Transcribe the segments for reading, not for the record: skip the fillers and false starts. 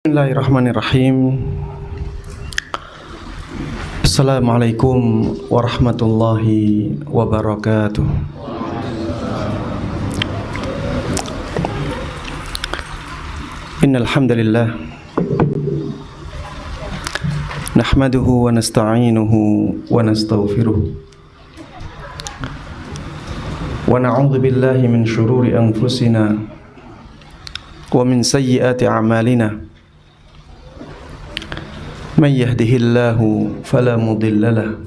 Bismillahirrahmanirrahim. Assalamualaikum warahmatullahi wabarakatuh. Innal hamdalillah nahmaduhu wa nasta'inuhu wa nastaghfiruh wa na'udzu billahi min shururi anfusina wa min sayyiati a'malina. Man yahdihillahu fala mudilla lahu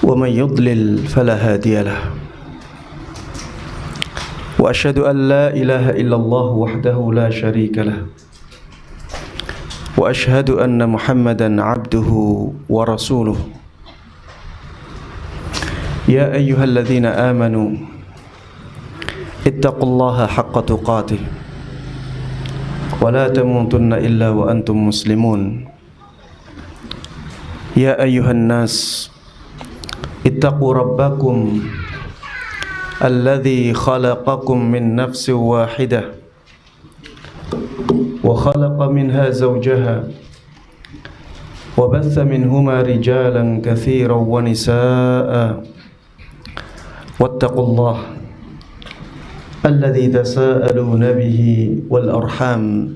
wa man yudlil fala hadiya lahu. Wa asyhadu an la ilaha illallah wahdahu la syarika lahu wa asyhadu anna Muhammadan abduhu wa rasuluh. Ya ayyuhalladzina amanu ittaqullaha haqqa tuqatih wa la tamutunna illa wa antum muslimun. Ya ayyuhan nas ittaqu rabbakum alladhi khalaqakum min nafsin wahidah wa khalaqa minha zawjaha wa batha minhuma rijalan katsiran wa nisaa'a wattaqullaha alladzi tasaaluna bihi wal arham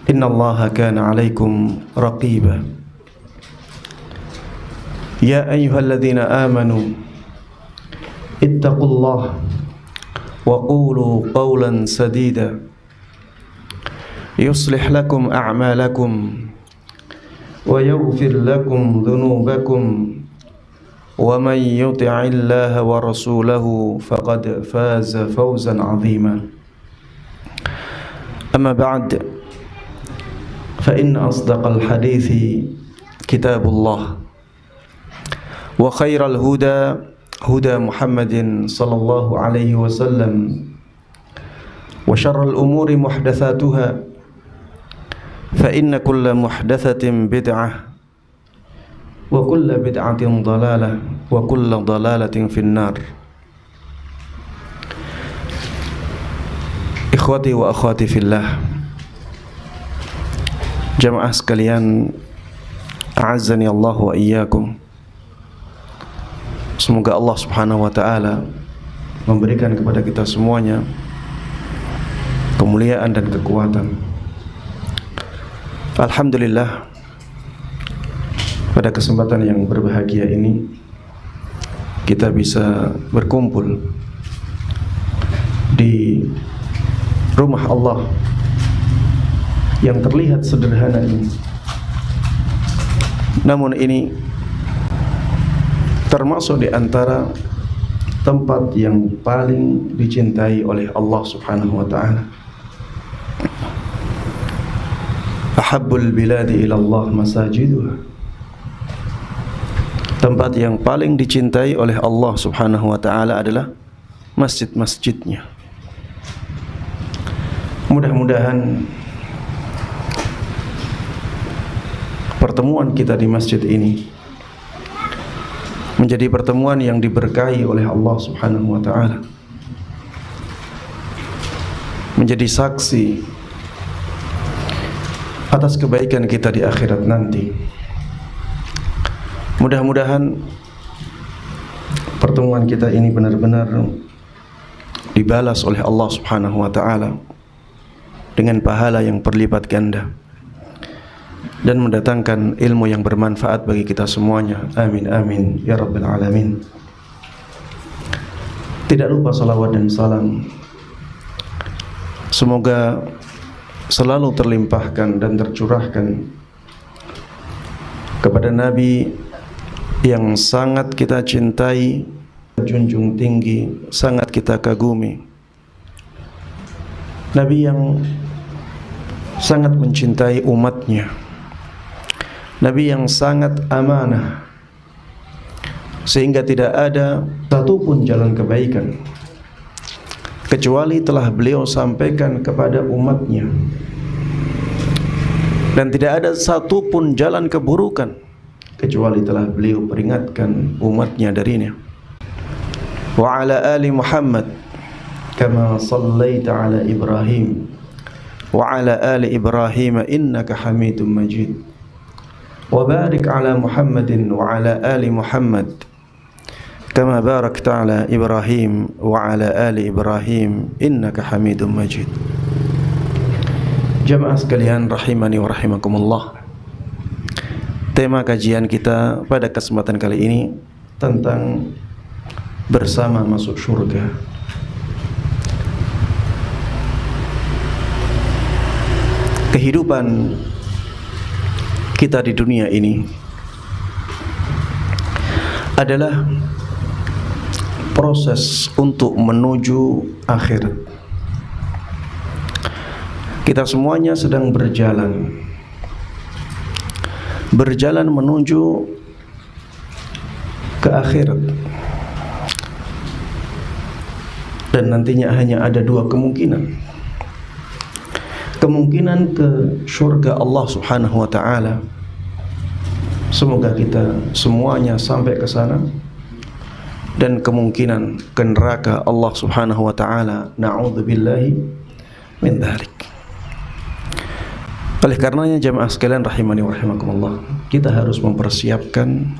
innallaha kana 'alaikum raqiba. Ya ayyuhalladzina amanu ittaqullaha wa qulu qawlan sadida yuslih lakum a'malakum wa yaghfir lakum dhunubakum wa man yuti'illaha wa rasulahu faqad faza fawzan 'azima. Amma ba'd, fa inna asdaqal hadithi kitabullah wa khairal huda huda Muhammadin sallallahu alaihi wasallam wa syarral umuri muhdatsatuha fa inna kulla muhdatsatin bid'ah wa kulla bid'atin dhalalah wa kulla dhalalatin finnar. Ikhwati wa akhwati fillah, jamaah sekalian, a'azzani Allah wa iyyakum. Semoga Allah subhanahu wa ta'ala memberikan kepada kita semuanya kemuliaan dan kekuatan. Alhamdulillah, pada kesempatan yang berbahagia ini kita bisa berkumpul di rumah Allah yang terlihat sederhana ini. Namun ini termasuk di antara tempat yang paling dicintai oleh Allah Subhanahu wa ta'ala. Ahabbul biladi ila Allah masajiduha. Tempat yang paling dicintai oleh Allah Subhanahu wa ta'ala adalah masjid-masjidnya. Mudah-mudahan pertemuan kita di masjid ini menjadi pertemuan yang diberkahi oleh Allah Subhanahu wa ta'ala, menjadi saksi atas kebaikan kita di akhirat nanti. Mudah-mudahan pertemuan kita ini benar-benar dibalas oleh Allah Subhanahu wa ta'ala dengan pahala yang berlipat ganda dan mendatangkan ilmu yang bermanfaat bagi kita semuanya. Amin amin ya rabbal alamin. Tidak lupa salawat dan salam semoga selalu terlimpahkan dan tercurahkan kepada Nabi yang sangat kita cintai, junjung tinggi, sangat kita kagumi. Nabi yang sangat mencintai umatnya, Nabi yang sangat amanah, sehingga tidak ada satupun jalan kebaikan kecuali telah beliau sampaikan kepada umatnya, dan tidak ada satupun jalan keburukan kecuali telah beliau peringatkan umatnya darinya. Wa ala ali Muhammad kama sallaita ala Ibrahim wa ala ali Ibrahim innaka Hamidum Majid. Wa barik ala Muhammadin wa ala ali Muhammad kama barakta ala Ibrahim wa ala ali Ibrahim innaka Hamidum Majid. Jamaah sekalian rahimani wa rahimakumullah. Tema kajian kita pada kesempatan kali ini tentang bersama masuk surga. Kehidupan kita di dunia ini adalah proses untuk menuju akhirat. Kita semuanya sedang berjalan menuju ke akhirat, dan nantinya hanya ada dua kemungkinan ke surga Allah Subhanahu wa ta'ala. Semoga kita semuanya sampai ke sana. Dan kemungkinan ke neraka Allah Subhanahu wa ta'ala, na'udzubillahi min dzalik. Oleh karenanya jamaah sekalian rahimani wa rahimakumullah, kita harus mempersiapkan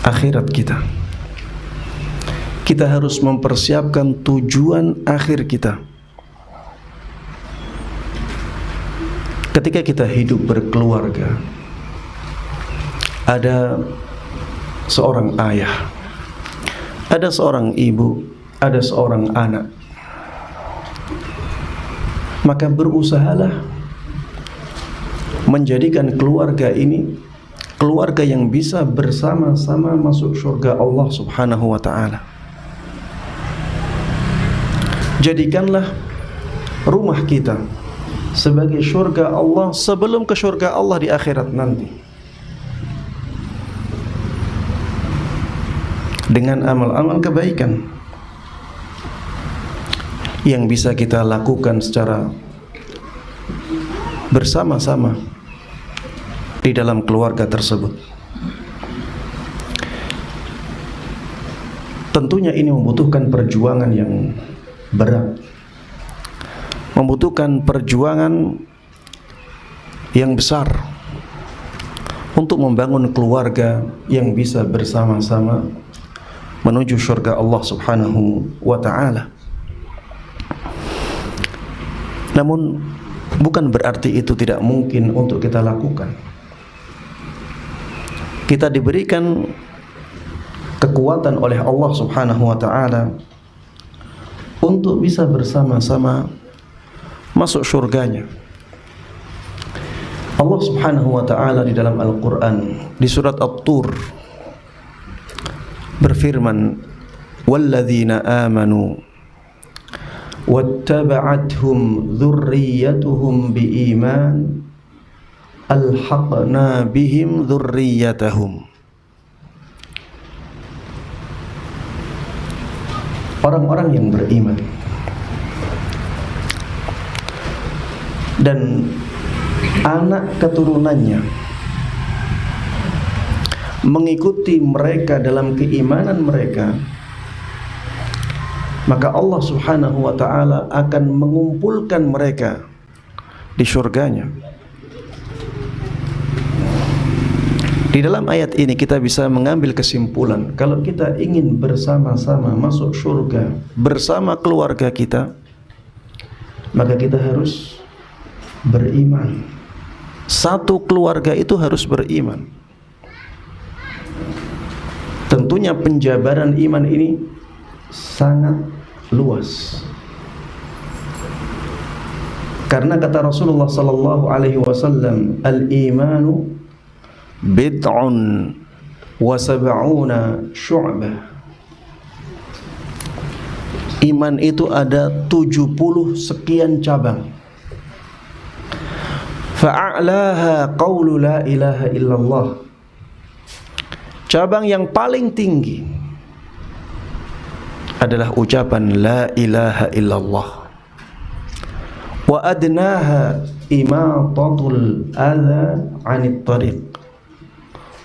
akhirat kita. Kita harus mempersiapkan tujuan akhir kita. Ketika kita hidup berkeluarga, ada seorang ayah, ada seorang ibu, ada seorang anak, maka berusahalah menjadikan keluarga ini keluarga yang bisa bersama-sama masuk surga Allah Subhanahu wa ta'ala. Jadikanlah rumah kita sebagai surga Allah sebelum ke surga Allah di akhirat nanti, dengan amal-amal kebaikan yang bisa kita lakukan secara bersama-sama di dalam keluarga tersebut. Tentunya ini membutuhkan perjuangan yang berat, membutuhkan perjuangan yang besar untuk membangun keluarga yang bisa bersama-sama menuju surga Allah Subhanahu wa ta'ala. Namun bukan berarti itu tidak mungkin untuk kita lakukan. Kita diberikan kekuatan oleh Allah Subhanahu wa ta'ala untuk bisa bersama-sama masuk surganya. Allah Subhanahu wa ta'ala di dalam Al-Quran di surat At-Tur berfirman, walladzina amanu wattaba'athum dzurriyyatuhum biiman alhaqna bihim dzurriyyatahum. Orang-orang yang beriman dan anak keturunannya mengikuti mereka dalam keimanan mereka, maka Allah Subhanahu wa ta'ala akan mengumpulkan mereka di surganya. Di dalam ayat ini kita bisa mengambil kesimpulan, kalau kita ingin bersama-sama masuk surga bersama keluarga kita, maka kita harus beriman. Satu keluarga itu harus beriman. Tentunya penjabaran iman ini sangat luas, karena kata Rasulullah sallallahu alaihi wasallam, al-imanu bid'un wa sab'una syu'bah. Iman itu ada 70 sekian cabang. Fa'a'laha qawlu la ilaha illallah. Cabang yang paling tinggi adalah ucapan la ilaha illallah. Wa adnaha imatatul adha 'anit tariq.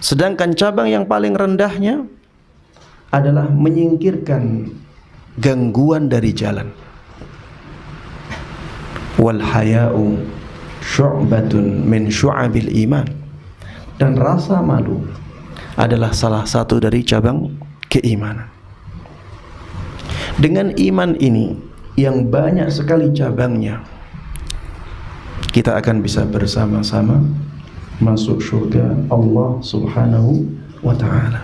Sedangkan cabang yang paling rendahnya adalah menyingkirkan gangguan dari jalan. wal haya'u syu'batun min syu'abil iman. Dan rasa malu adalah salah satu dari cabang keimanan. Dengan iman ini yang banyak sekali cabangnya, kita akan bisa bersama-sama masuk surga Allah Subhanahu wa ta'ala.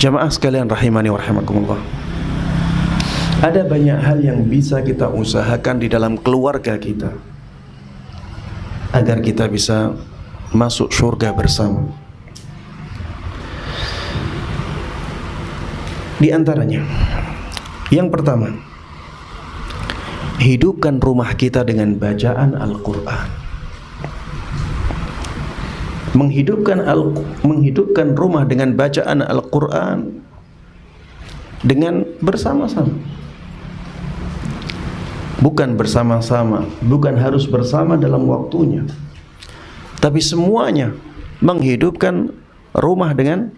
Jamaah sekalian rahimani wa rahimakumullah, ada banyak hal yang bisa kita usahakan di dalam keluarga kita agar kita bisa masuk surga bersama. Di antaranya, yang pertama, hidupkan rumah kita dengan bacaan Al-Quran. Menghidupkan rumah dengan bacaan Al-Quran dengan bersama-sama. Bukan bersama-sama, bukan harus bersama dalam waktunya, tapi semuanya menghidupkan rumah dengan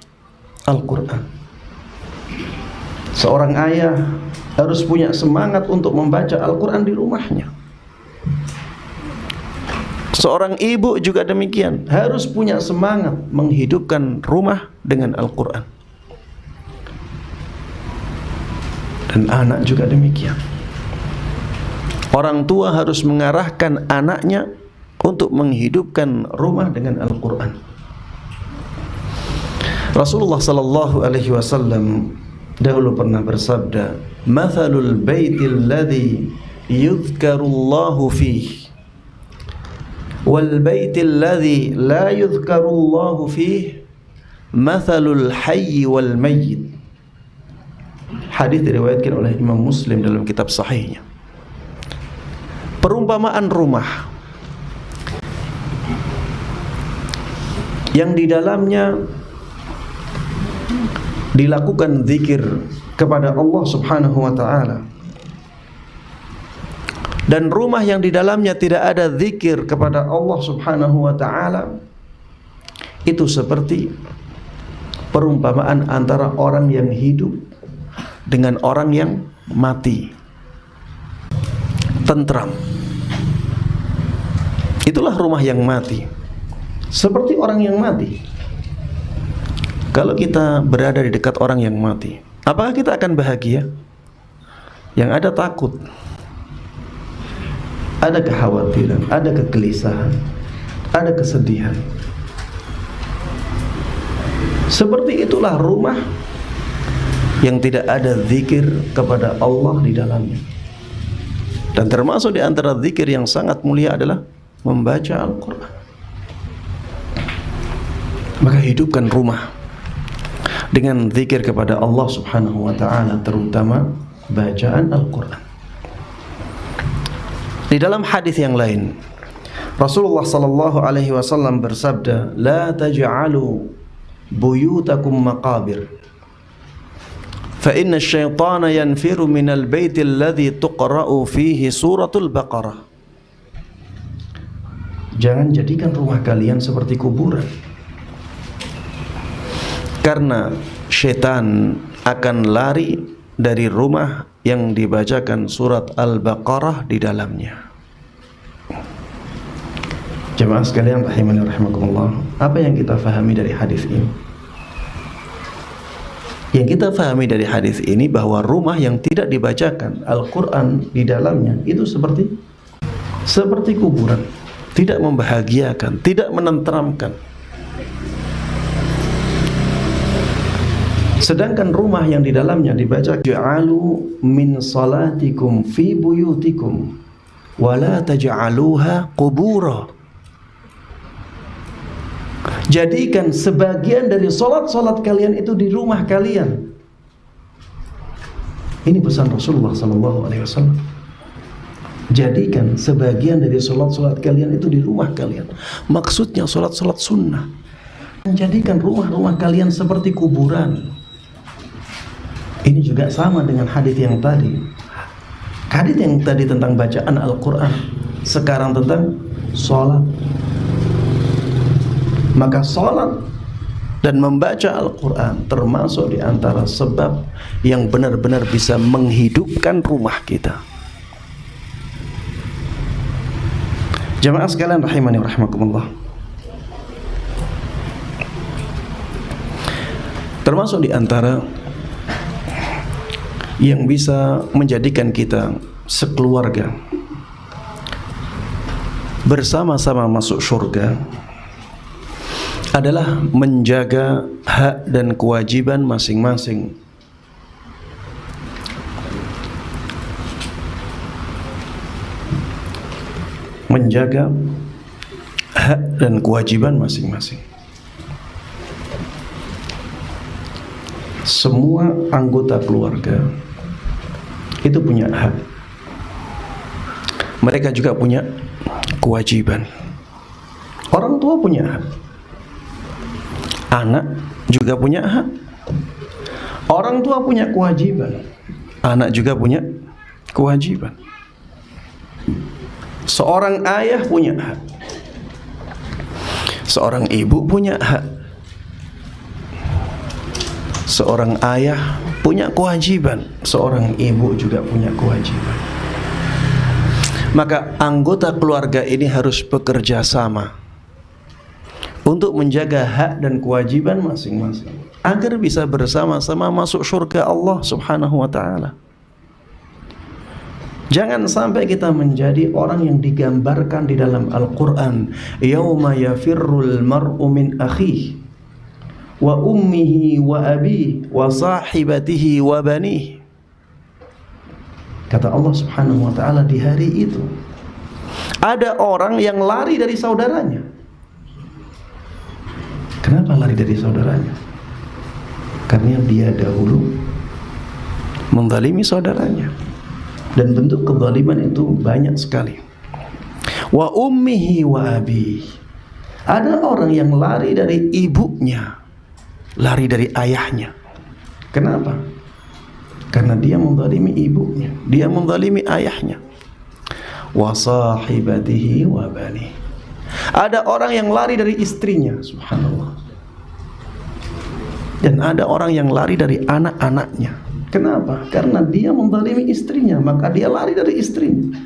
Al-Quran. Seorang ayah harus punya semangat untuk membaca Al-Quran di rumahnya. Seorang ibu juga demikian, harus punya semangat menghidupkan rumah dengan Al-Quran. Dan anak juga demikian. Orang tua harus mengarahkan anaknya untuk menghidupkan rumah dengan Al-Quran. Rasulullah sallallahu alaihi wasallam dahulu pernah bersabda, "Mathalul baitil ladzi yuzkarullahu fihi wal baitil ladzi la yuzkarullahu fihi mathalul hayy wal mayyit." Hadis diriwayatkan oleh Imam Muslim dalam kitab sahihnya. Perumpamaan rumah yang di dalamnya dilakukan zikir kepada Allah Subhanahu wa ta'ala, dan rumah yang di dalamnya tidak ada zikir kepada Allah Subhanahu wa ta'ala, itu seperti perumpamaan antara orang yang hidup dengan orang yang mati, tentram. Itulah rumah yang mati, seperti orang yang mati. Kalau kita berada di dekat orang yang mati, apakah kita akan bahagia? Yang ada takut, ada kekhawatiran, ada kegelisahan, ada kesedihan. Seperti itulah rumah yang tidak ada zikir kepada Allah di dalamnya. Dan termasuk di antara zikir yang sangat mulia adalah membaca Al-Quran. Maka hidupkan rumah dengan zikir kepada Allah Subhanahu wa ta'ala, terutama bacaan Al-Quran. Di dalam hadis yang lain, Rasulullah sallallahu alaihi wasallam bersabda, "La taj'alu buyutakum maqabir, fa inna asy-syaitana yanfiru minal baitil ladzi tuqra'u fihi suratul Baqarah." Jangan jadikan rumah kalian seperti kuburan, karena syaitan akan lari dari rumah yang dibacakan surat Al-Baqarah di dalamnya. Jemaah sekalian rahimani rahimakumullah, apa yang kita fahami dari hadis ini? Yang kita fahami dari hadis ini bahwa rumah yang tidak dibacakan Al-Quran di dalamnya itu seperti kuburan, tidak membahagiakan, tidak menenteramkan. Sedangkan rumah yang di dalamnya dibaca, "Ja'alu min salatikum fi buyutikum wa la taj'aluha qubura." Jadikan sebagian dari salat-salat kalian itu di rumah kalian. Ini pesan Rasulullah sallallahu alaihi wasallam. Jadikan sebagian dari salat-salat kalian itu di rumah kalian. Maksudnya salat-salat sunnah. Jadikan rumah-rumah kalian seperti kuburan. Ini juga sama dengan hadis yang tadi. Hadis yang tadi tentang bacaan Al-Quran, sekarang tentang salat. Maka salat dan membaca Al-Quran termasuk di antara sebab yang benar-benar bisa menghidupkan rumah kita. Jamaah sekalian rahimani wa rahimakumullah, termasuk di antara yang bisa menjadikan kita sekeluarga bersama-sama masuk surga adalah menjaga hak dan kewajiban masing-masing. Menjaga hak dan kewajiban masing-masing. Semua anggota keluarga itu punya hak. Mereka juga punya kewajiban. Orang tua punya hak. Anak juga punya hak. Orang tua punya kewajiban. Anak juga punya kewajiban. Seorang ayah punya hak. Seorang ibu punya hak. Seorang ayah punya kewajiban. Seorang ibu juga punya kewajiban. Maka anggota keluarga ini harus bekerja sama untuk menjaga hak dan kewajiban masing-masing agar bisa bersama-sama masuk surga Allah Subhanahu wa ta'ala. Jangan sampai kita menjadi orang yang digambarkan di dalam Al-Quran, yauma yafirrul mar'u min akhihi wa ummihi wa abihi wa sahibatihi wa banihi. Kata Allah Subhanahu wa ta'ala, di hari itu ada orang yang lari dari saudaranya. Kenapa lari dari saudaranya? Karena dia dahulu menzalimi saudaranya. Dan bentuk kezaliman itu banyak sekali. Wa ummihi wa abihi. Ada orang yang lari dari ibunya, lari dari ayahnya. Kenapa? Karena dia menzalimi ibunya, dia menzalimi ayahnya. Wa sahibatihi wa bani. Ada orang yang lari dari istrinya, subhanallah. Dan ada orang yang lari dari anak-anaknya. Kenapa? Karena dia menzalimi istrinya, maka dia lari dari istrinya.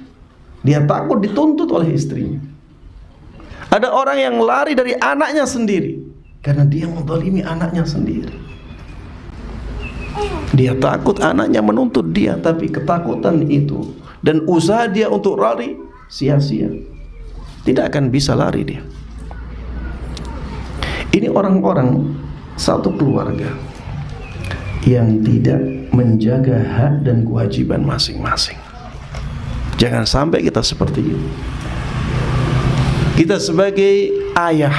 Dia takut dituntut oleh istrinya. Ada orang yang lari dari anaknya sendiri karena dia menzalimi anaknya sendiri. Dia takut anaknya menuntut dia, tapi ketakutan itu dan usaha dia untuk lari sia-sia. Tidak akan bisa lari dia. Ini orang-orang satu keluarga yang tidak menjaga hak dan kewajiban masing-masing. Jangan sampai kita seperti itu. Kita sebagai ayah,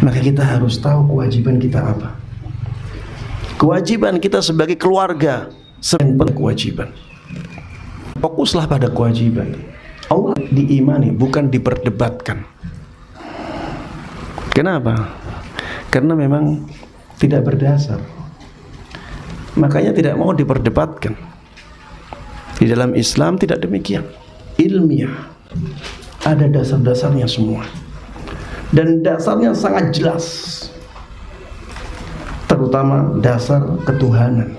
maka kita harus tahu kewajiban kita apa. Kewajiban kita sebagai keluarga, sebagai kewajiban. Fokuslah pada kewajiban. Allah diimani, bukan diperdebatkan. Kenapa? Karena memang tidak berdasar. Makanya tidak mau diperdebatkan. Di dalam Islam tidak demikian. Ilmiah, ada dasar-dasarnya semua. Dan dasarnya sangat jelas. Terutama dasar ketuhanan.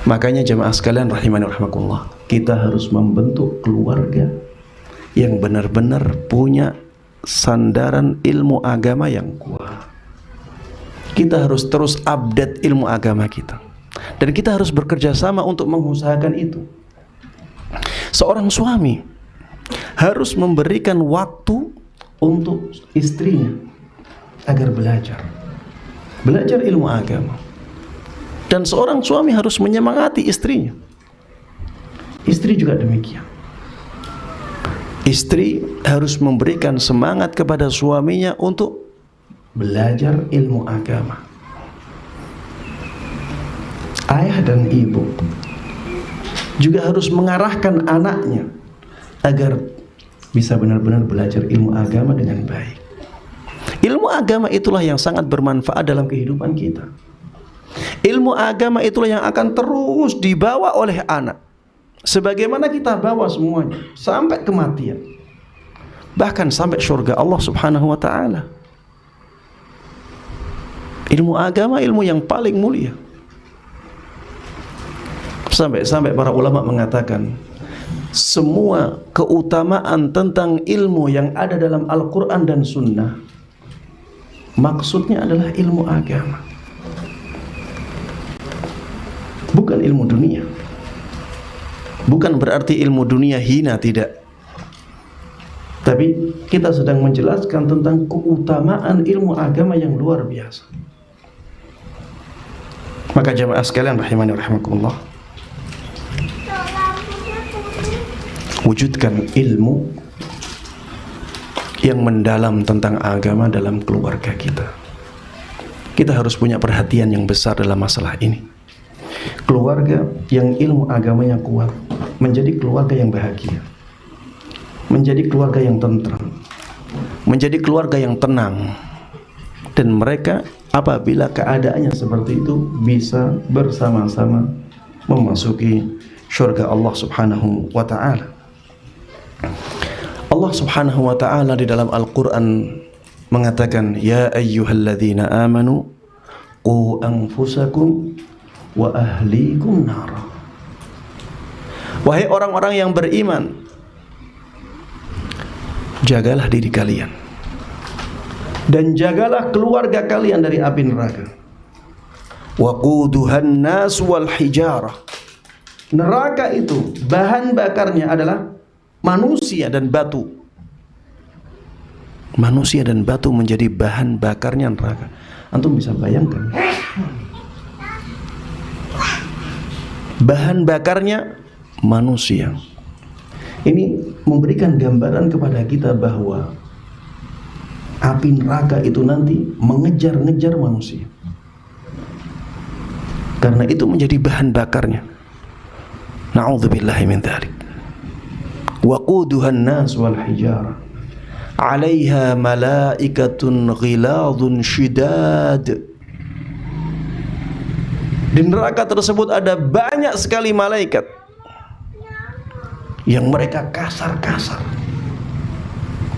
Makanya jemaah sekalian rahimani wa rahimakumullah, kita harus membentuk keluarga yang benar-benar punya sandaran ilmu agama yang kuat. Kita harus terus update ilmu agama kita. Dan kita harus bekerja sama untuk mengusahakan itu. Seorang suami harus memberikan waktu untuk istrinya agar belajar ilmu agama. Dan seorang suami harus menyemangati istrinya. Istri juga demikian. Istri harus memberikan semangat kepada suaminya untuk belajar ilmu agama. Ayah dan ibu juga harus mengarahkan anaknya agar bisa benar-benar belajar ilmu agama dengan baik. Ilmu agama itulah yang sangat bermanfaat dalam kehidupan kita. Ilmu agama itulah yang akan terus dibawa oleh anak, sebagaimana kita bawa semuanya sampai kematian, bahkan sampai surga Allah Subhanahu wa ta'ala. Ilmu agama ilmu yang paling mulia. Sampai-sampai para ulama mengatakan semua keutamaan tentang ilmu yang ada dalam Al-Quran dan Sunnah maksudnya adalah ilmu agama, bukan ilmu dunia. Bukan berarti ilmu dunia hina, tidak. Tapi kita sedang menjelaskan tentang keutamaan ilmu agama yang luar biasa. Maka jamaah sekalian rahimani rahimakumullah, wujudkan ilmu yang mendalam tentang agama dalam keluarga kita. Kita harus punya perhatian yang besar dalam masalah ini. Keluarga yang ilmu agamanya kuat menjadi keluarga yang bahagia, menjadi keluarga yang tentram, menjadi keluarga yang tenang. Dan mereka apabila keadaannya seperti itu bisa bersama-sama memasuki syurga Allah Subhanahu wa ta'ala. Allah Subhanahu wa ta'ala di dalam Al-Quran mengatakan, ya ayyuhalladzina amanu qu anfusakum wa ahlikum nara. Wahai orang-orang yang beriman, jagalah diri kalian dan jagalah keluarga kalian dari api neraka. Waquduhan nas wal hijarah. Neraka itu bahan bakarnya adalah manusia dan batu. Manusia dan batu menjadi bahan bakarnya neraka. Antum bisa bayangkan, bahan bakarnya manusia. Ini memberikan gambaran kepada kita bahwa api neraka itu nanti mengejar-ngejar manusia, karena itu menjadi bahan bakarnya. Na'udzubillahi min dzalik. Waquduhan nas wal hijarah 'alaiha malaikatun ghiladun syidad. Di neraka tersebut ada banyak sekali malaikat yang mereka kasar-kasar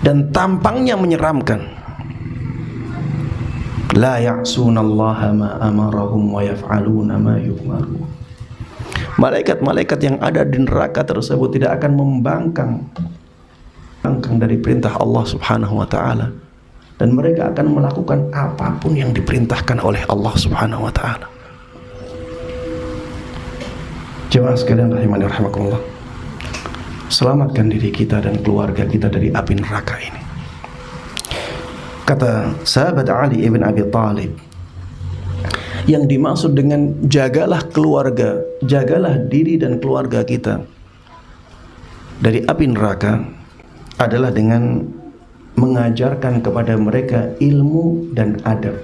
dan tampangnya menyeramkan. La ya'sunallaha ma amarahum wa yaf'aluna ma yu'marun. Malaikat-malaikat yang ada di neraka tersebut tidak akan membangkang dari perintah Allah Subhanahu wa ta'ala, dan mereka akan melakukan apapun yang diperintahkan oleh Allah Subhanahu wa ta'ala. Jemaah sekalian rahimani rahimakumullah, selamatkan diri kita dan keluarga kita dari api neraka ini. Kata sahabat Ali ibn Abi Thalib, yang dimaksud dengan jagalah keluarga, jagalah diri dan keluarga kita dari api neraka adalah dengan mengajarkan kepada mereka ilmu dan adab.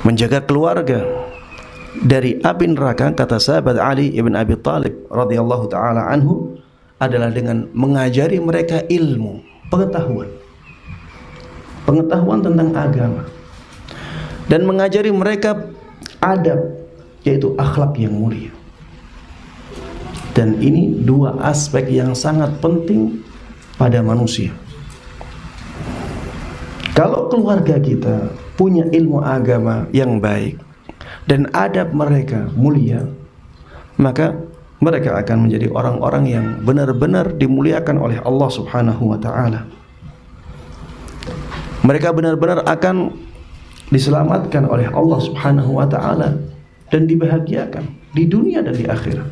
Menjaga keluarga dari api neraka, kata sahabat Ali ibn Abi Thalib radhiyallahu taala anhu, adalah dengan mengajari mereka ilmu, pengetahuan tentang agama, dan mengajari mereka adab, yaitu akhlak yang mulia. Dan ini dua aspek yang sangat penting pada manusia. Kalau keluarga kita punya ilmu agama yang baik dan adab mereka mulia, maka mereka akan menjadi orang-orang yang benar-benar dimuliakan oleh Allah Subhanahu wa ta'ala. Mereka benar-benar akan diselamatkan oleh Allah Subhanahu wa ta'ala dan dibahagiakan di dunia dan di akhirat.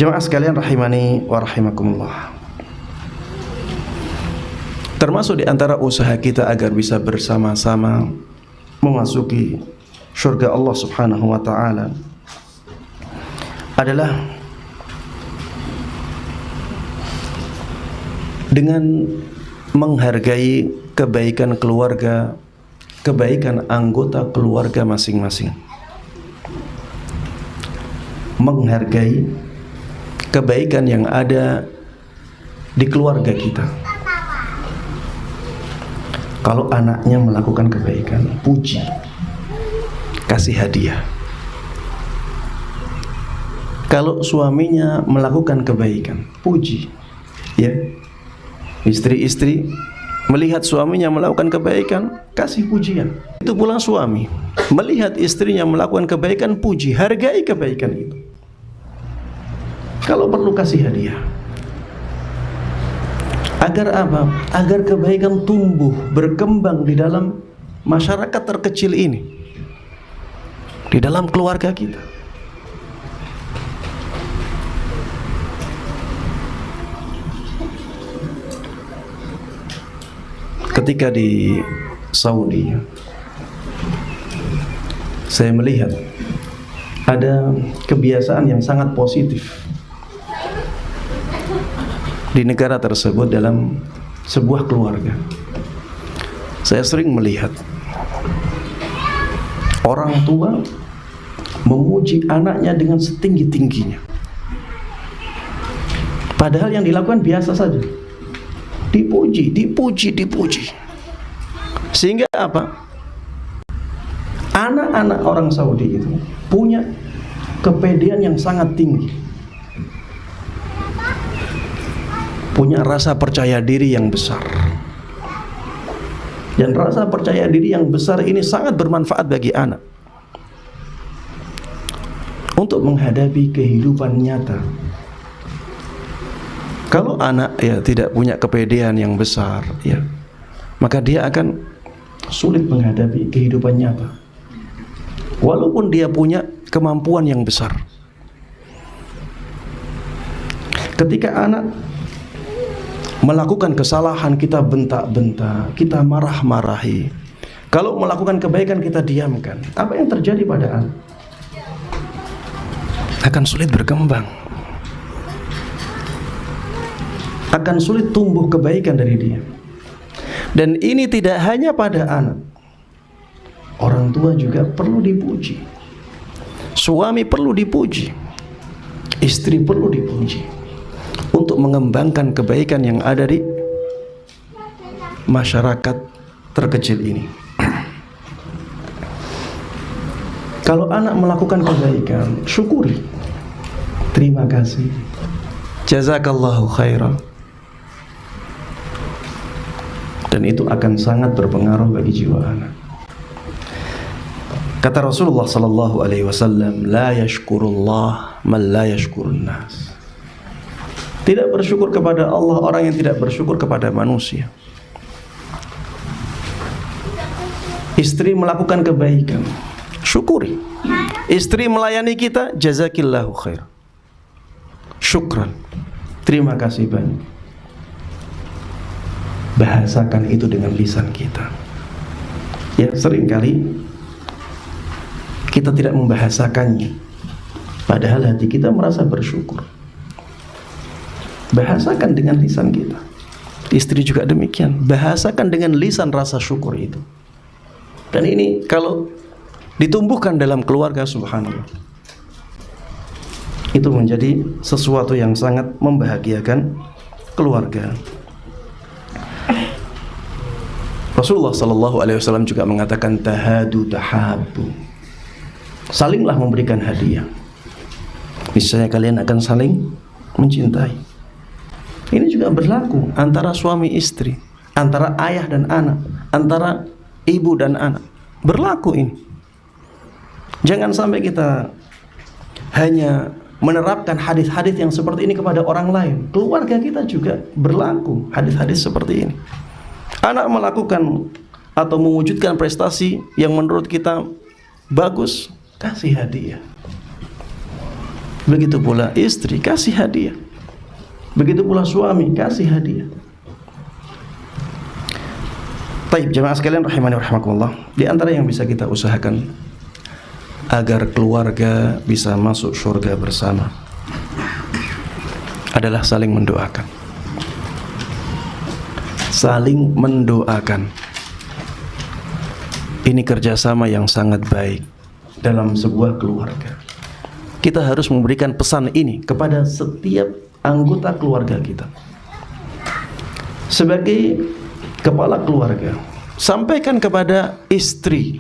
Jemaah sekalian rahimani wa rahimakumullah, termasuk di antara usaha kita agar bisa bersama-sama memasuki surga Allah Subhanahu wa ta'ala adalah dengan menghargai kebaikan keluarga, kebaikan anggota keluarga masing-masing. Menghargai kebaikan yang ada di keluarga kita. Kalau anaknya melakukan kebaikan, puji, kasih hadiah. Kalau suaminya melakukan kebaikan, puji, ya. Istri-istri melihat suaminya melakukan kebaikan, kasih pujian. Itu pula suami melihat istrinya melakukan kebaikan, puji, hargai kebaikan itu. Kalau perlu kasih hadiah. Agar apa? Agar kebaikan tumbuh, berkembang di dalam masyarakat terkecil ini, di dalam keluarga kita. Ketika di Saudi, saya melihat ada kebiasaan yang sangat positif di negara tersebut dalam sebuah keluarga. Saya sering melihat orang tua memuji anaknya dengan setinggi-tingginya, padahal yang dilakukan biasa saja. Dipuji, dipuji, dipuji. Sehingga apa? Anak-anak orang Saudi itu punya kepedean yang sangat tinggi, punya rasa percaya diri yang besar. Dan rasa percaya diri yang besar ini sangat bermanfaat bagi anak untuk menghadapi kehidupan nyata. Kalau anak ya tidak punya kepedean yang besar, ya, maka dia akan sulit menghadapi kehidupan nyata. Walaupun dia punya kemampuan yang besar. Ketika anak melakukan kesalahan, kita bentak-bentak, kita marah-marahi. Kalau melakukan kebaikan, kita diamkan. Apa yang terjadi pada anak? Akan sulit berkembang, akan sulit tumbuh kebaikan dari dia. Dan ini tidak hanya pada anak, orang tua juga perlu dipuji. Suami perlu dipuji, istri perlu dipuji untuk mengembangkan kebaikan yang ada di masyarakat terkecil ini. Kalau anak melakukan kebaikan, syukuri, terima kasih, jazakallahu khairan. Dan itu akan sangat berpengaruh bagi jiwa anak. Kata Rasulullah sallallahu alaihi wasallam, la yashkurullah man la yashkurun nas. Tidak bersyukur kepada Allah orang yang tidak bersyukur kepada manusia. Istri melakukan kebaikan, syukuri. Istri melayani kita, jazakillahu khair, syukran, terima kasih banyak. Bahasakan itu dengan lisan kita. Ya, seringkali kita tidak membahasakannya, padahal hati kita merasa bersyukur. Bahasakan dengan lisan kita. Istri juga demikian, bahasakan dengan lisan rasa syukur itu. Dan ini kalau ditumbuhkan dalam keluarga, subhanallah, itu menjadi sesuatu yang sangat membahagiakan keluarga. Rasulullah sallallahu alaihi wasallam juga mengatakan tahadu tahabu. Salinglah memberikan hadiah, niscaya kalian akan saling mencintai. Ini juga berlaku antara suami istri, antara ayah dan anak, antara ibu dan anak. Berlaku ini. Jangan sampai kita hanya menerapkan hadis-hadis yang seperti ini kepada orang lain. Keluarga kita juga berlaku hadis-hadis seperti ini. Anak melakukan atau mewujudkan prestasi yang menurut kita bagus, kasih hadiah. Begitu pula istri, kasih hadiah. Begitu pula suami, kasih hadiah. Baik, jemaah sekalian rahimani wa rahimakumullah, di antara yang bisa kita usahakan agar keluarga bisa masuk surga bersama adalah saling mendoakan. Saling mendoakan. Ini kerjasama yang sangat baik dalam sebuah keluarga. Kita harus memberikan pesan ini kepada setiap anggota keluarga kita. Sebagai kepala keluarga, sampaikan kepada istri,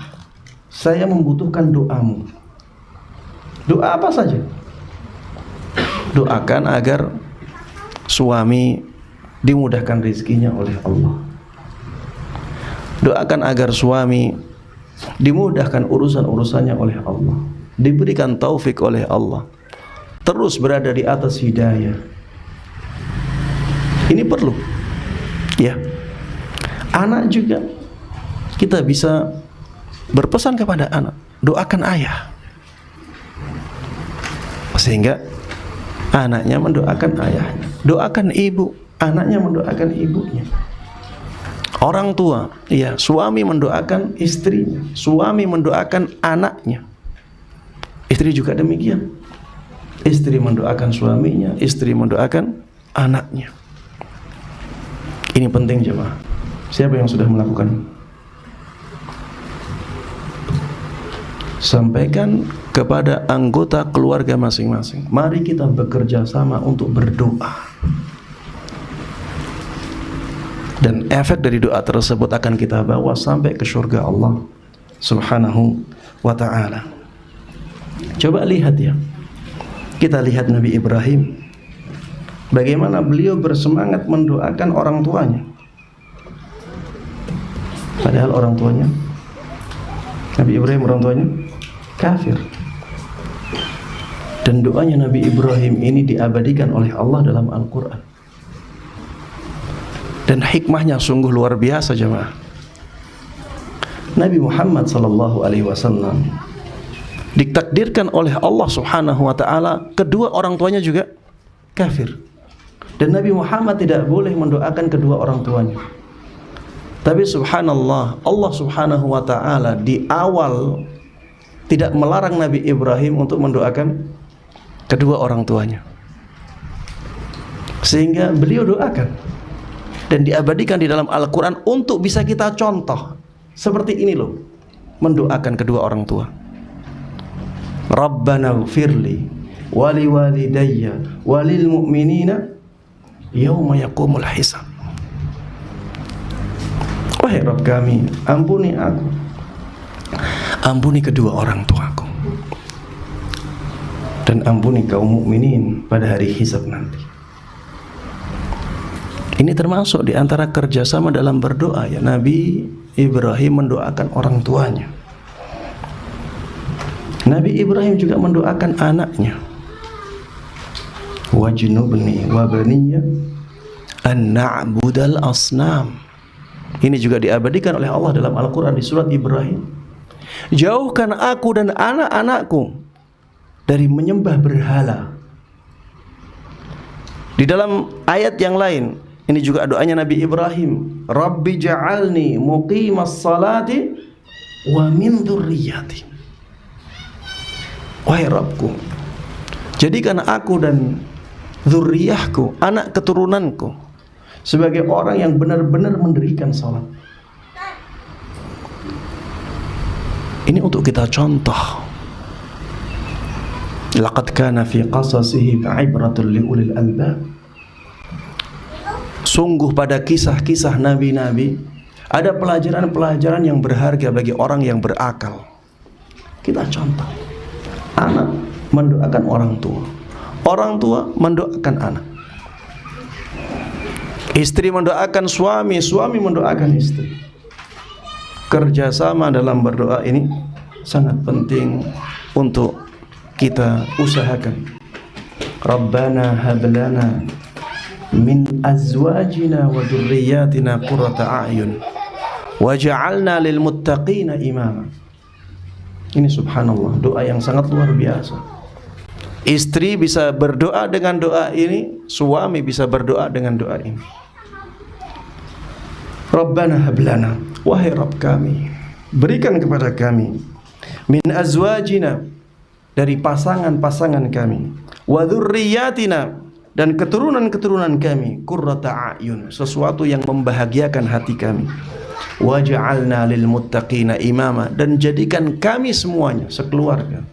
saya membutuhkan doamu. Doa apa saja? Doakan agar suami dimudahkan rezekinya oleh Allah, Doakan agar suami dimudahkan urusan-urusannya oleh Allah, diberikan taufik oleh Allah, terus berada di atas hidayah. Ini perlu, ya. Anak juga kita bisa berpesan kepada anak, doakan ayah, sehingga anaknya mendoakan ayahnya. Doakan ibu, anaknya mendoakan ibunya. Orang tua, ya, suami mendoakan istrinya, suami mendoakan anaknya. Istri juga demikian. Istri mendoakan suaminya, istri mendoakan anaknya. Ini penting jemaah. Siapa yang sudah melakukan? Sampaikan kepada anggota keluarga masing-masing. Mari kita bekerja sama untuk berdoa. Dan efek dari doa tersebut akan kita bawa sampai ke surga Allah Subhanahu wa ta'ala. Coba lihat ya. Kita lihat Nabi Ibrahim, bagaimana beliau bersemangat mendoakan orang tuanya. Padahal orang tuanya, Nabi Ibrahim orang tuanya kafir. Dan doanya Nabi Ibrahim ini diabadikan oleh Allah dalam Al-Quran. Dan hikmahnya sungguh luar biasa jemaah. Nabi Muhammad SAW ditakdirkan oleh Allah Subhanahu wa ta'ala kedua orang tuanya juga kafir. Dan Nabi Muhammad tidak boleh mendoakan kedua orang tuanya. Tapi subhanallah, Allah Subhanahu wa ta'ala di awal tidak melarang Nabi Ibrahim untuk mendoakan kedua orang tuanya, sehingga beliau doakan dan diabadikan di dalam Al-Quran untuk bisa kita contoh. Seperti ini loh, mendoakan kedua orang tua. Rabbana ighfirli wali walidayya walil mu'minina yauma yaqumul hisab. Wahai Rabb kami, ampuni aku, ampuni kedua orang tuaku, dan ampuni kaum mukminin pada hari hisab nanti. Ini termasuk di antara kerjasama dalam berdoa ya. Nabi Ibrahim mendoakan orang tuanya. Nabi Ibrahim juga mendoakan anaknya. Wajnubni wa baniya an na'budal asnam. Ini juga diabadikan oleh Allah dalam Al-Quran di surat Ibrahim. Jauhkan aku dan anak-anakku dari menyembah berhala. Di dalam ayat yang lain, ini juga doanya Nabi Ibrahim. Rabbi ja'alni muqimas salati wa min dzurriyyati. Wahai Rabbku, jadikan aku dan dzurriyyahku, anak keturunanku, sebagai orang yang benar-benar mendirikan salat. Ini untuk kita contoh. Laqad kana fi qasasihi ibratun li ulil albab. Sungguh pada kisah-kisah nabi-nabi ada pelajaran-pelajaran yang berharga bagi orang yang berakal. Kita contoh. Anak mendoakan orang tua, orang tua mendoakan anak. Istri mendoakan suami, suami mendoakan istri. Kerjasama dalam berdoa ini sangat penting untuk kita usahakan. Rabbana hablana min azwajina wa dzurriyyatina qurrata a'yun waj'alna lil muttaqina imama. Ini subhanallah, doa yang sangat luar biasa. Istri bisa berdoa dengan doa ini, suami bisa berdoa dengan doa ini. Rabbana hablana, wahai Rabb kami, berikan kepada kami min azwajina, dari pasangan-pasangan kami, wa dzurriyyatina, dan keturunan-keturunan kami, qurrata a'yun, sesuatu yang membahagiakan hati kami, waj'alna lil muttaqina imama, dan jadikan kami semuanya sekeluarga,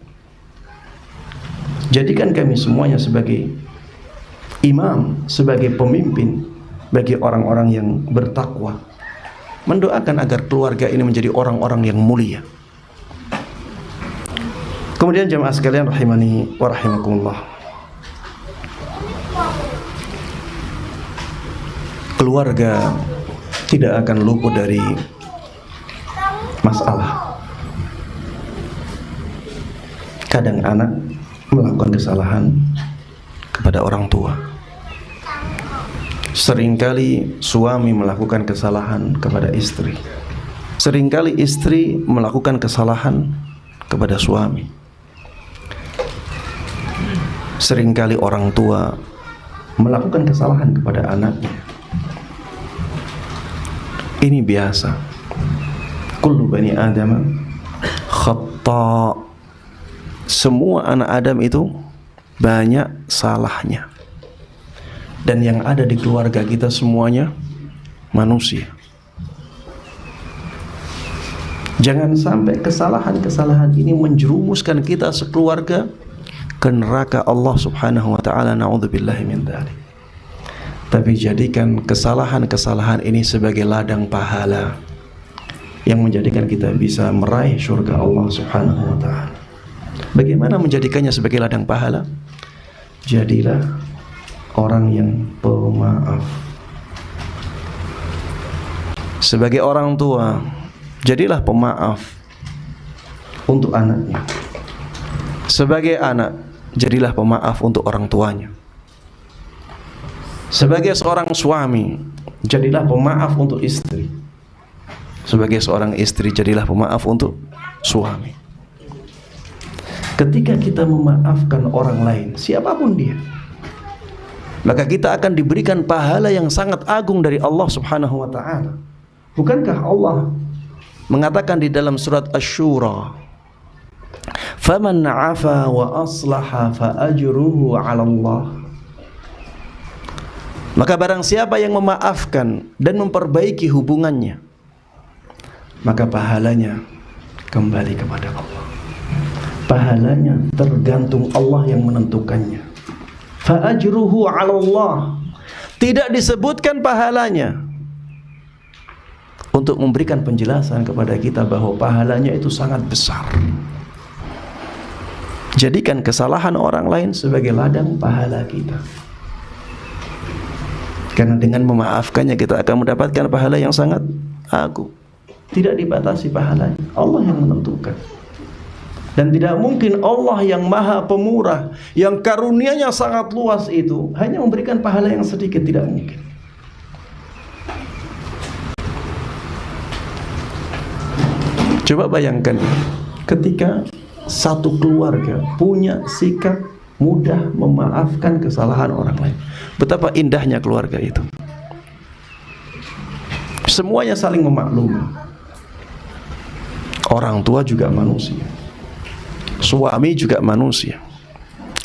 jadikan kami semuanya sebagai imam, sebagai pemimpin bagi orang-orang yang bertakwa. Mendoakan agar keluarga ini menjadi orang-orang yang mulia. Kemudian jemaah sekalian rahimani wa rahimakumullah, keluarga tidak akan luput dari masalah. Kadang anak melakukan kesalahan kepada orang tua. Seringkali suami melakukan kesalahan kepada istri. Seringkali istri melakukan kesalahan kepada suami. Seringkali orang tua melakukan kesalahan kepada anaknya. Ini biasa. Kullu bani Adam khata'. Semua anak Adam itu banyak salahnya. Dan yang ada di keluarga kita semuanya manusia. Jangan sampai kesalahan-kesalahan ini menjerumuskan kita sekeluarga ke neraka Allah Subhanahu wa taala. Na'udzubillahi min dzalik. Tapi jadikan kesalahan-kesalahan ini sebagai ladang pahala yang menjadikan kita bisa meraih surga Allah Subhanahu wa taala. Bagaimana menjadikannya sebagai ladang pahala? Jadilah orang yang pemaaf. Sebagai orang tua, jadilah pemaaf untuk anaknya. Sebagai anak, jadilah pemaaf untuk orang tuanya. Sebagai seorang suami, jadilah pemaaf untuk istri. Sebagai seorang istri, jadilah pemaaf untuk suami. Ketika kita memaafkan orang lain, siapapun dia, maka kita akan diberikan pahala yang sangat agung dari Allah Subhanahu wa taala. Bukankah Allah mengatakan di dalam surat Asy-Syura, "Faman 'afa wa aslaha fa ajruhu 'ala Allah." Maka barang siapa yang memaafkan dan memperbaiki hubungannya, maka pahalanya kembali kepada Allah. Pahalanya tergantung Allah yang menentukannya. Fa ajruhu 'ala Allah. Tidak disebutkan pahalanya untuk memberikan penjelasan kepada kita bahwa pahalanya itu sangat besar. Jadikan kesalahan orang lain sebagai ladang pahala kita. Karena dengan memaafkannya kita akan mendapatkan pahala yang sangat agung. Tidak dibatasi pahalanya, Allah yang menentukan. Dan tidak mungkin Allah yang maha pemurah, yang karunia-Nya sangat luas itu hanya memberikan pahala yang sedikit, tidak mungkin. Coba bayangkan ketika satu keluarga punya sikap mudah memaafkan kesalahan orang lain. Betapa indahnya keluarga itu. Semuanya saling memaklumi. Orang tua juga manusia. Suami juga manusia,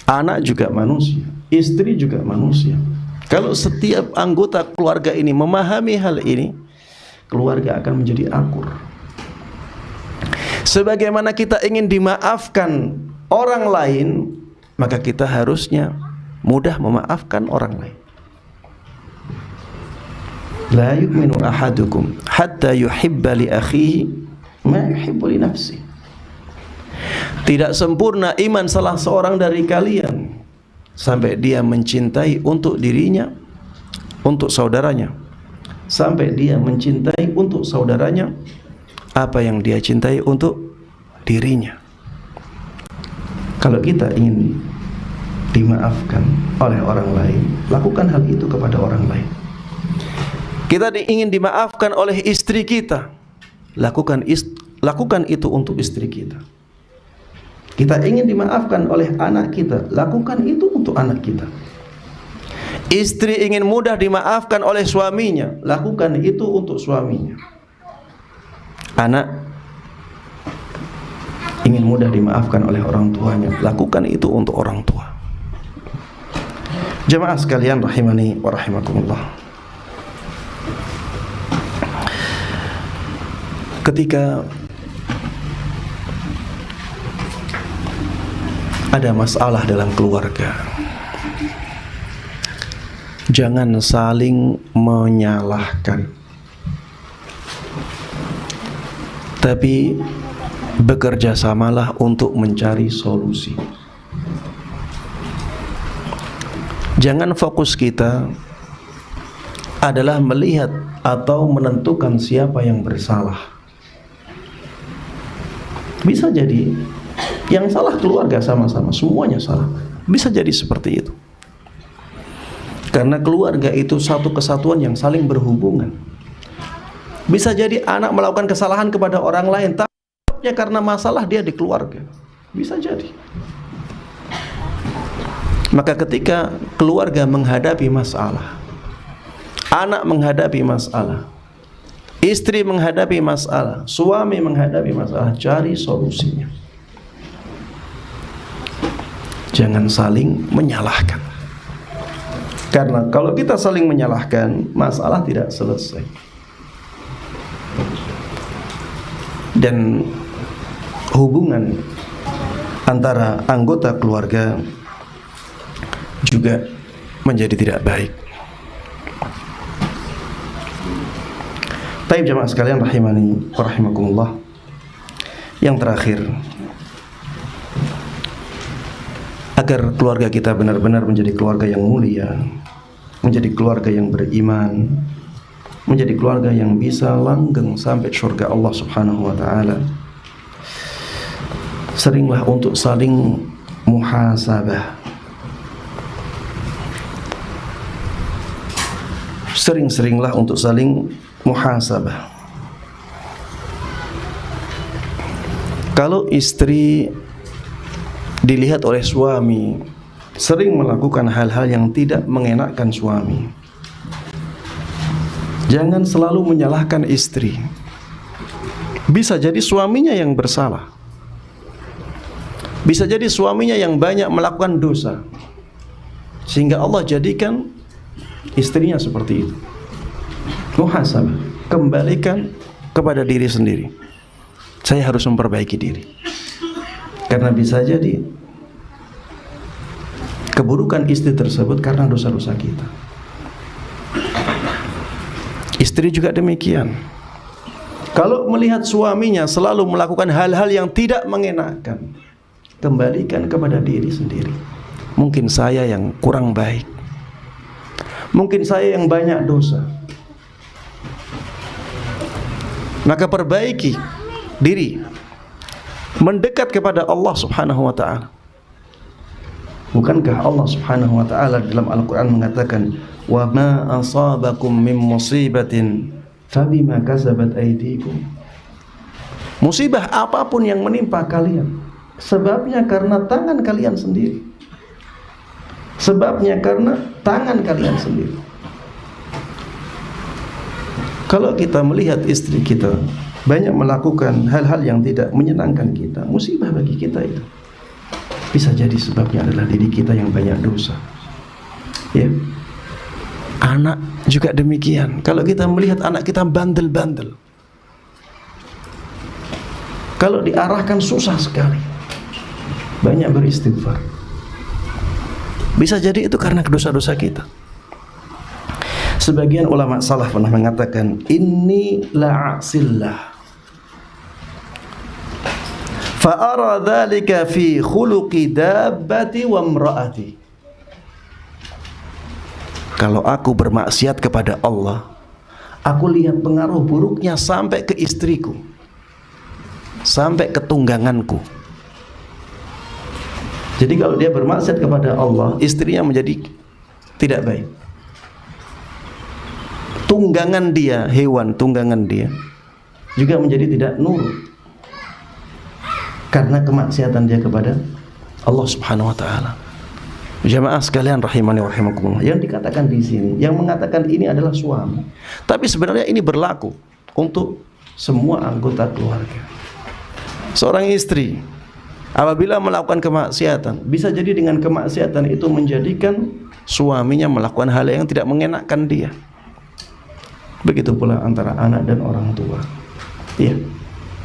anak juga manusia, istri juga manusia. Kalau setiap anggota keluarga ini memahami hal ini, keluarga akan menjadi akur. Sebagaimana kita ingin dimaafkan orang lain, maka kita harusnya mudah memaafkan orang lain. La yu'minu ahadukum hatta yuhibba li akhihi ma yuhibbu li nafsihi. Tidak sempurna iman salah seorang dari kalian sampai dia mencintai untuk dirinya, untuk saudaranya, sampai dia mencintai untuk saudaranya apa yang dia cintai untuk dirinya. Kalau kita ingin dimaafkan oleh orang lain, lakukan hal itu kepada orang lain. Kita ingin dimaafkan oleh istri kita, lakukan itu untuk istri kita. Kita ingin dimaafkan oleh anak kita, lakukan itu untuk anak kita. Istri ingin mudah dimaafkan oleh suaminya, lakukan itu untuk suaminya. Anak ingin mudah dimaafkan oleh orang tuanya, lakukan itu untuk orang tua. Jemaah sekalian rahimani wa rahimakumullah. Ketika ada masalah dalam keluarga, jangan saling menyalahkan, tapi bekerja samalah untuk mencari solusi. Jangan fokus kita adalah melihat atau menentukan siapa yang bersalah. Bisa jadi yang salah keluarga sama-sama, semuanya salah. Bisa jadi seperti itu. Karena keluarga itu satu kesatuan yang saling berhubungan. Bisa jadi anak melakukan kesalahan kepada orang lain, tapi karena masalah dia di keluarga. Bisa jadi. Maka ketika keluarga menghadapi masalah, anak menghadapi masalah, istri menghadapi masalah, suami menghadapi masalah, cari solusinya. Jangan saling menyalahkan. Karena kalau kita saling menyalahkan, masalah tidak selesai. Dan hubungan antara anggota keluarga juga menjadi tidak baik. Baik jemaah sekalian rahimani wa rahimakumullah. Yang terakhir, agar keluarga kita benar-benar menjadi keluarga yang mulia, menjadi keluarga yang beriman, menjadi keluarga yang bisa langgeng sampai surga Allah Subhanahu wa taala. Seringlah untuk saling muhasabah. Sering-seringlah untuk saling muhasabah. Kalau istri dilihat oleh suami sering melakukan hal-hal yang tidak mengenakkan suami, jangan selalu menyalahkan istri. Bisa jadi suaminya yang bersalah. Bisa jadi suaminya yang banyak melakukan dosa, sehingga Allah jadikan istrinya seperti itu. Muhasabah, kembalikan kepada diri sendiri. Saya harus memperbaiki diri. Karena bisa jadi keburukan istri tersebut karena dosa-dosa kita. Istri juga demikian. Kalau melihat suaminya selalu melakukan hal-hal yang tidak mengenakan, kembalikan kepada diri sendiri. Mungkin saya yang kurang baik, mungkin saya yang banyak dosa. Maka perbaiki diri, mendekat kepada Allah Subhanahu wa ta'ala. Bukankah Allah Subhanahu wa ta'ala dalam Al-Quran mengatakan, wa ma asabakum min musibatin fabima kasabat aydikum. Musibah apapun yang menimpa kalian, sebabnya karena tangan kalian sendiri. Sebabnya karena tangan kalian sendiri. Kalau kita melihat istri kita banyak melakukan hal-hal yang tidak menyenangkan kita, musibah bagi kita itu. Bisa jadi sebabnya adalah diri kita yang banyak dosa. Ya. Anak juga demikian. Kalau kita melihat anak kita bandel-bandel, kalau diarahkan susah sekali, banyak beristighfar. Bisa jadi itu karena dosa-dosa kita. Sebagian ulama salaf pernah mengatakan, inni la'asillah fa'ara dhalika fi khuluqi dabbati wa imra'ati. Kalau aku bermaksiat kepada Allah, aku lihat pengaruh buruknya sampai ke istriku, sampai ke tungganganku. Jadi kalau dia bermaksiat kepada Allah, istrinya menjadi tidak baik. Tunggangan dia, hewan tunggangan dia juga menjadi tidak nurut karena kemaksiatan dia kepada Allah Subhanahu wa taala. Jamaah sekalian rahimani wa rahimakumullah, yang dikatakan di sini, yang mengatakan ini adalah suami, tapi sebenarnya ini berlaku untuk semua anggota keluarga. Seorang istri apabila melakukan kemaksiatan, bisa jadi dengan kemaksiatan itu menjadikan suaminya melakukan hal yang tidak mengenakkan dia. Begitu pula antara anak dan orang tua. Ya.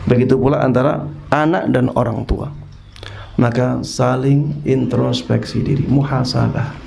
Begitu pula antara anak dan orang tua. Maka saling introspeksi diri, muhasabah.